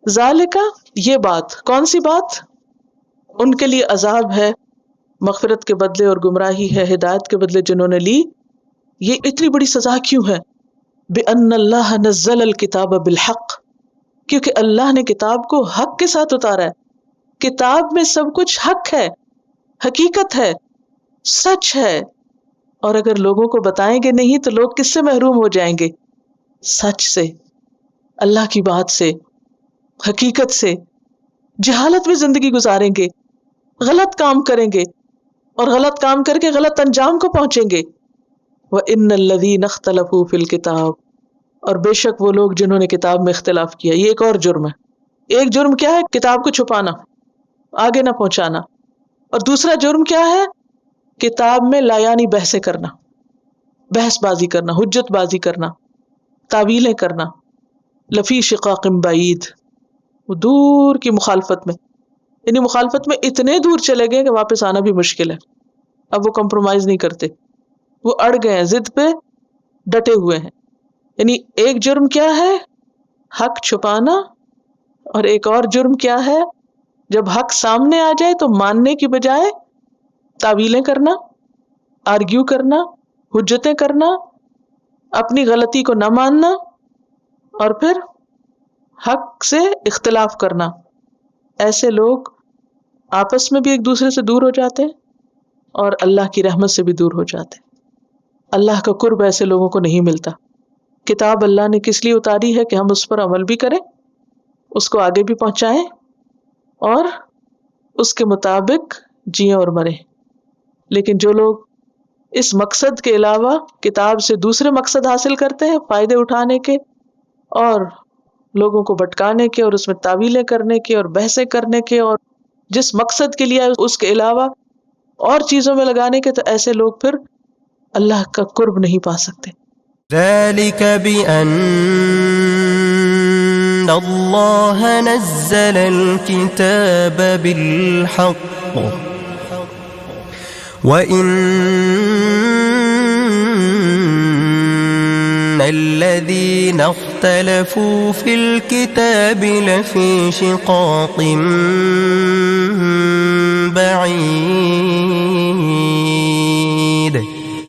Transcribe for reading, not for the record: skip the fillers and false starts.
ذالکا یہ بات، کون سی بات؟ ان کے لیے عذاب ہے مغفرت کے بدلے اور گمراہی ہے ہدایت کے بدلے جنہوں نے لی. یہ اتنی بڑی سزا کیوں ہے؟ بِأَنَّ اللَّهَ نَزَّلَ الْكِتَابَ بِالْحَقِّ، کیونکہ اللہ نے کتاب کو حق کے ساتھ اتارا ہے. کتاب میں سب کچھ حق ہے، حقیقت ہے، سچ ہے. اور اگر لوگوں کو بتائیں گے نہیں تو لوگ کس سے محروم ہو جائیں گے؟ سچ سے، اللہ کی بات سے، حقیقت سے. جہالت میں زندگی گزاریں گے، غلط کام کریں گے اور غلط کام کر کے غلط انجام کو پہنچیں گے. وَإِنَّ الَّذِينَ اخْتَلَفُوا فِي الْكِتَابِ، اور بے شک وہ لوگ جنہوں نے کتاب میں اختلاف کیا. یہ ایک اور جرم ہے. ایک جرم کیا ہے؟ کتاب کو چھپانا، آگے نہ پہنچانا. اور دوسرا جرم کیا ہے؟ کتاب میں لایانی بحثیں کرنا، بحث بازی کرنا، حجت بازی کرنا، تعویلیں کرنا. لفی شقاق بعید، وہ دور کی مخالفت میں، یعنی مخالفت میں اتنے دور چلے گئے کہ واپس آنا بھی مشکل ہے. اب وہ کمپرومائز نہیں کرتے، وہ اڑ گئے ہیں، ضد پہ ڈٹے ہوئے ہیں. یعنی ایک جرم کیا ہے؟ حق چھپانا. اور ایک اور جرم کیا ہے؟ جب حق سامنے آ جائے تو ماننے کی بجائے تعویلیں کرنا، آرگیو کرنا، حجتیں کرنا، اپنی غلطی کو نہ ماننا، اور پھر حق سے اختلاف کرنا. ایسے لوگ آپس میں بھی ایک دوسرے سے دور ہو جاتے ہیں اور اللہ کی رحمت سے بھی دور ہو جاتے ہیں. اللہ کا قرب ایسے لوگوں کو نہیں ملتا. کتاب اللہ نے کس لیے اتاری ہے کہ ہم اس پر عمل بھی کریں، اس کو آگے بھی پہنچائیں اور اس کے مطابق جئیں اور مریں. لیکن جو لوگ اس مقصد کے علاوہ کتاب سے دوسرے مقصد حاصل کرتے ہیں، فائدے اٹھانے کے اور لوگوں کو بھٹکانے کے اور اس میں تعویلیں کرنے کے اور بحثیں کرنے کے، اور جس مقصد کے لیے اس کے علاوہ اور چیزوں میں لگانے کے، تو ایسے لوگ پھر اللہ کا قرب نہیں پا سکتے. ذلك بأن الله نزل الكتاب بالحق وإن الذين اختلفوا في الكتاب لفي شقاق بعيد